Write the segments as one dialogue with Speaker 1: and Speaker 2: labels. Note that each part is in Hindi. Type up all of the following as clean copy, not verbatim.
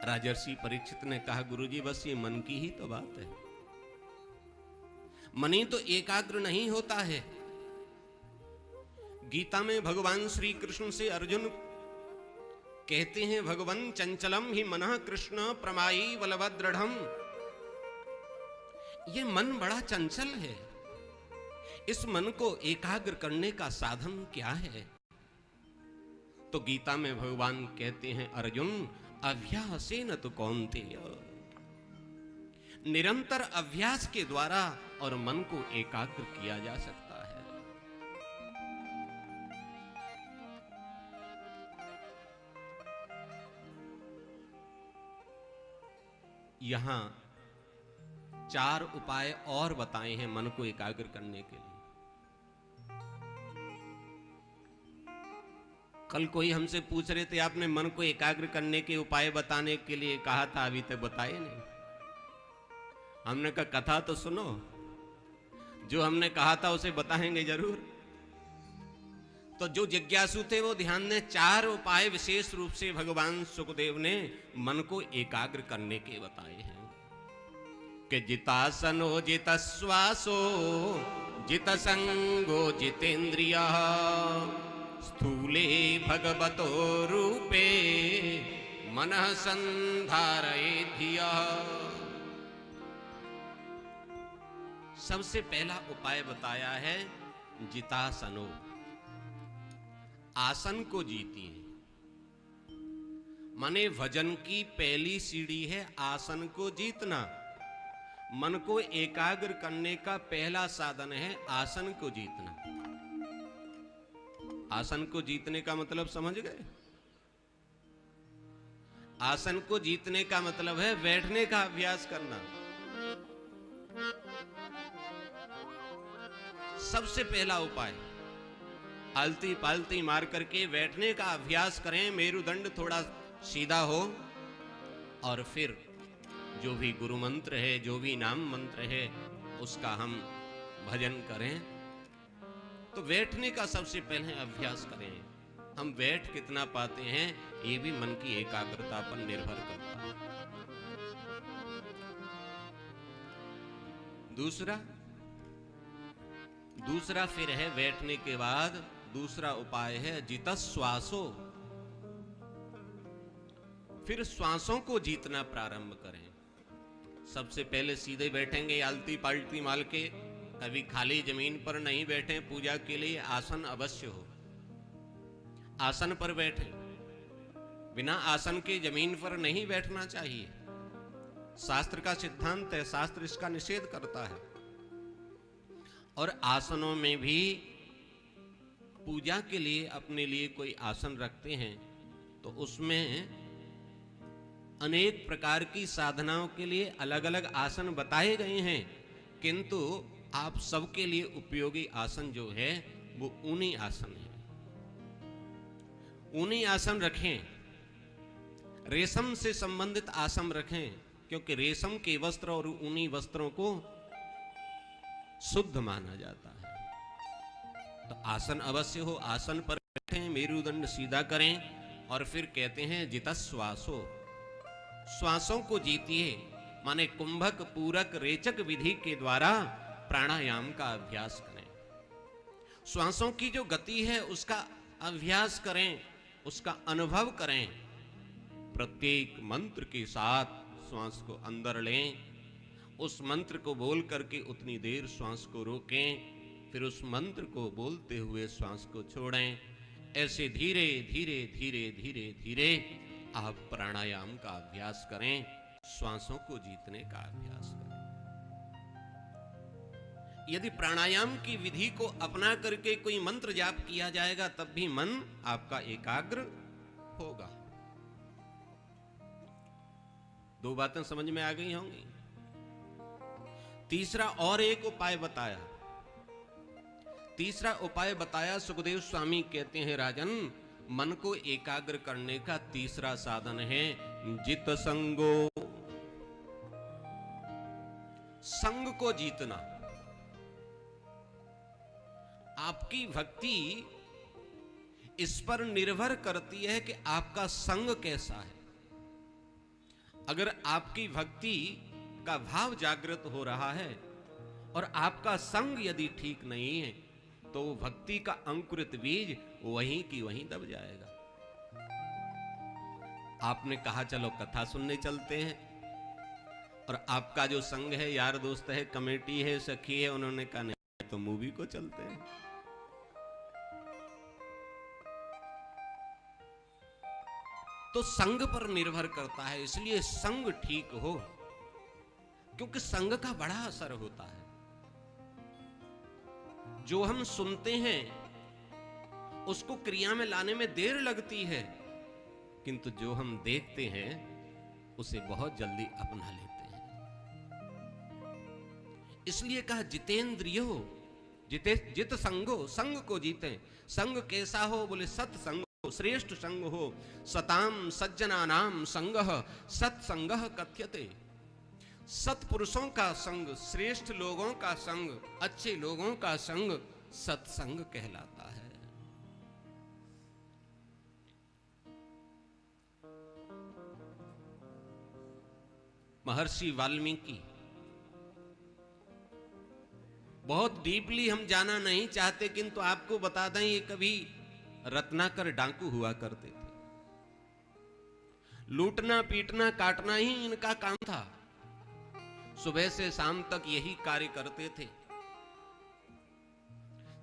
Speaker 1: राजर्षि परीक्षित ने कहा, गुरुजी बस ये मन की ही तो बात है, मन ही तो एकाग्र नहीं होता है। गीता में भगवान श्री कृष्ण से अर्जुन कहते हैं, भगवन् चंचलम ही मनः कृष्ण प्रमायी बलवदृढ़म्। ये मन बड़ा चंचल है, इस मन को एकाग्र करने का साधन क्या है? तो गीता में भगवान कहते हैं, अर्जुन अभ्यासेन तु कौन्तेय, निरंतर अभ्यास के द्वारा और मन को एकाग्र किया जा सकता है। यहां 4 उपाय और बताए हैं मन को एकाग्र करने के लिए। कल कोई हमसे पूछ रहे थे, आपने मन को एकाग्र करने के उपाय बताने के लिए कहा था, अभी तक बताए नहीं। हमने कहा कथा तो सुनो, जो हमने कहा था उसे बताएंगे जरूर। तो जो जिज्ञासु थे वो ध्यान दें, 4 उपाय विशेष रूप से भगवान सुखदेव ने मन को एकाग्र करने के बताए हैं कि जितासनो जितश्वासो जितसंगो जितेन्द्रियः स्थूले भगवतो रूपे मनः संधारयेत् धियः। सबसे पहला उपाय बताया है जितासनो, आसन को जीतिए। माने भजन की पहली सीढ़ी है आसन को जीतना। मन को एकाग्र करने का पहला साधन है आसन को जीतना। आसन को जीतने का मतलब समझ गए? आसन को जीतने का मतलब है बैठने का अभ्यास करना। सबसे पहला उपाय, आलती पालती मार करके बैठने का अभ्यास करें, मेरुदंड थोड़ा सीधा हो, और फिर जो भी गुरु मंत्र है, जो भी नाम मंत्र है, उसका हम भजन करें। तो बैठने का सबसे पहले अभ्यास करें। हम बैठ कितना पाते हैं ये भी मन की एकाग्रता पर निर्भर करता है। दूसरा फिर है बैठने के बाद दूसरा उपाय है जितश्वासो। फिर श्वासों को जीतना प्रारंभ करें। सबसे पहले सीधे बैठेंगे आलती पालती माल के, कभी खाली जमीन पर नहीं बैठे। पूजा के लिए आसन अवश्य हो, आसन पर बैठे। बिना आसन के जमीन पर नहीं बैठना चाहिए। शास्त्र का सिद्धांत है, शास्त्र इसका निषेध करता है। और आसनों में भी पूजा के लिए अपने लिए कोई आसन रखते हैं तो उसमें अनेक प्रकार की साधनाओं के लिए अलग अलग आसन बताए गए हैं, किंतु आप सबके लिए उपयोगी आसन जो है वो ऊनी आसन है। ऊनी आसन रखें, रेशम से संबंधित आसन रखें, क्योंकि रेशम के वस्त्र और ऊनी वस्त्रों को शुद्ध माना जाता है। तो आसन अवश्य हो, आसन पर बैठें, मेरुदंड सीधा करें और फिर कहते हैं जितश्वासो, श्वासों को जीतिए। माने कुंभक पूरक रेचक विधि के द्वारा प्राणायाम का अभ्यास करें। श्वासों की जो गति है उसका अभ्यास करें, उसका अनुभव करें। प्रत्येक मंत्र के साथ श्वास को अंदर लें, उस मंत्र को बोल करके उतनी देर श्वास को रोकें, फिर उस मंत्र को बोलते हुए श्वास को छोड़ें। ऐसे धीरे धीरे धीरे धीरे धीरे आप प्राणायाम का अभ्यास करें, श्वासों को जीतने का अभ्यास करें। यदि प्राणायाम की विधि को अपना करके कोई मंत्र जाप किया जाएगा तब भी मन आपका एकाग्र होगा। 2 बातें समझ में आ गई होंगी। तीसरा और एक उपाय बताया। तीसरा उपाय बताया सुखदेव स्वामी कहते हैं, राजन मन को एकाग्र करने का तीसरा साधन है जित संगो, संग को जीतना। आपकी भक्ति इस पर निर्भर करती है कि आपका संग कैसा है। अगर आपकी भक्ति का भाव जागृत हो रहा है और आपका संग यदि ठीक नहीं है, तो भक्ति का अंकुरित बीज वहीं की वहीं दब जाएगा। आपने कहा चलो कथा सुनने चलते हैं, और आपका जो संग है, यार दोस्त है, कमेटी है, सखी है, उन्होंने कहा नहीं तो मूवी को चलते हैं। तो संग पर निर्भर करता है, इसलिए संग ठीक हो, क्योंकि संग का बड़ा असर होता है। जो हम सुनते हैं उसको क्रिया में लाने में देर लगती है, किंतु जो हम देखते हैं उसे बहुत जल्दी अपना लेते हैं। इसलिए कहा जितेंद्रियो जित संगो, संग को जीते। संग कैसा हो? बोले सत्संग हो, श्रेष्ठ संग हो। सताम सज्जना नाम संगः सत्संगः कथ्यते। सत्पुरुषों का संग, श्रेष्ठ लोगों का संग, अच्छे लोगों का संग सत्संग कहलाता है। महर्षि वाल्मीकि, बहुत डीपली हम जाना नहीं चाहते, किंतु आपको बता दें ये कभी रत्नाकर डाकू हुआ करते थे। लूटना पीटना काटना ही इनका काम था। सुबह से शाम तक यही कार्य करते थे।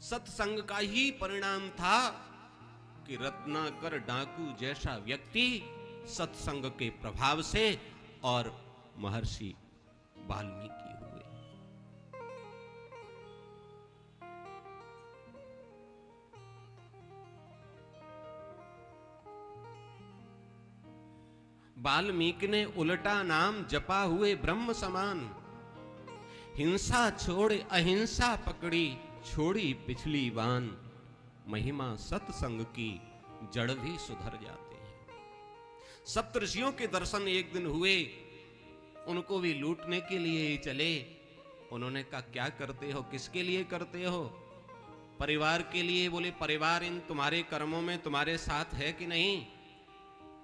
Speaker 1: सत्संग का ही परिणाम था कि रत्नाकर डाकू जैसा व्यक्ति सत्संग के प्रभाव से और महर्षि वाल्मीकि हुए। वाल्मीकि ने उल्टा नाम जपा हुए ब्रह्म समान। हिंसा छोड़ अहिंसा पकड़ी, छोड़ी पिछली बान। महिमा सत्संग की, जड़ भी सुधर जाते हैं। सप्तऋषियों के दर्शन एक दिन हुए, उनको भी लूटने के लिए ही चले। उन्होंने कहा क्या करते हो, किसके लिए करते हो? परिवार के लिए। बोले परिवार इन तुम्हारे कर्मों में तुम्हारे साथ है कि नहीं?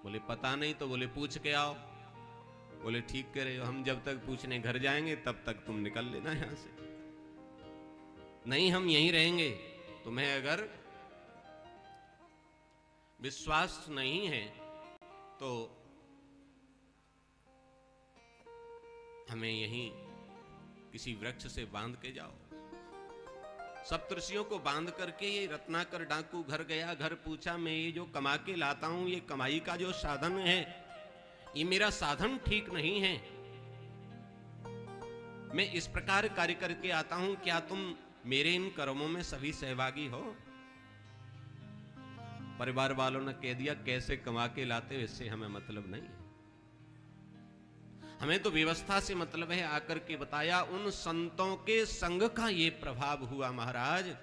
Speaker 1: बोले पता नहीं। तो बोले पूछ के आओ। बोले ठीक कह रहे हो, हम जब तक पूछने घर जाएंगे तब तक तुम निकल लेना यहां से। नहीं हम यहीं रहेंगे। तुम्हें अगर विश्वास नहीं है तो हमें यहीं किसी वृक्ष से बांध के जाओ। सप्तऋषियों को बांध करके ये रत्नाकर डाकू घर गया। घर पूछा मैं ये जो कमा के लाता हूं, ये कमाई का जो साधन है, ये मेरा साधन ठीक नहीं है। मैं इस प्रकार कार्य करके आता हूं, क्या तुम मेरे इन कर्मों में सभी सहभागी हो? परिवार वालों ने कह दिया कैसे कमा के लाते हो इससे हमें मतलब नहीं है, हमें तो व्यवस्था से मतलब है। आकर के बताया उन संतों के संग का ये प्रभाव हुआ महाराज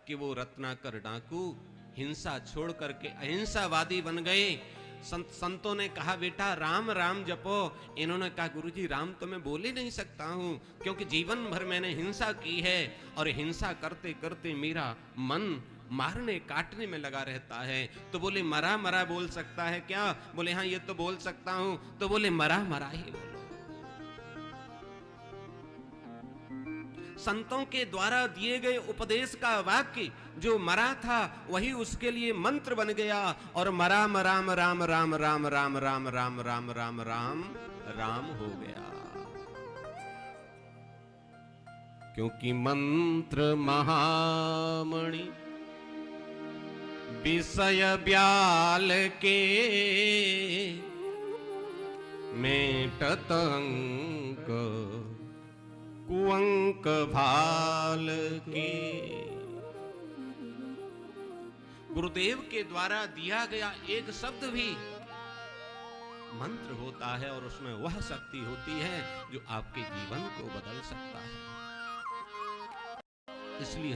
Speaker 1: कि वो रत्नाकर डाकू हिंसा छोड़ करके अहिंसावादी बन गए। संतों ने कहा बेटा राम राम जपो। इन्होंने कहा गुरुजी राम तो मैं बोल ही नहीं सकता हूं, क्योंकि जीवन भर मैंने हिंसा की है और हिंसा करते करते मेरा मन मारने काटने में लगा रहता है। तो बोले मरा मरा बोल सकता है क्या? बोले हाँ ये तो बोल सकता हूं। तो बोले मरा मरा ही बोलो। संतों के द्वारा दिए गए उपदेश का वाक्य जो मरा था वही उसके लिए मंत्र बन गया और मरा राम राम राम राम राम राम राम राम राम राम राम हो गया। क्योंकि मंत्र महामणि विषय ब्याल के मेटत अंक कुअंक भाल के। गुरुदेव के द्वारा दिया गया एक शब्द भी मंत्र होता है और उसमें वह शक्ति होती है जो आपके जीवन को बदल सकता है। इसलिए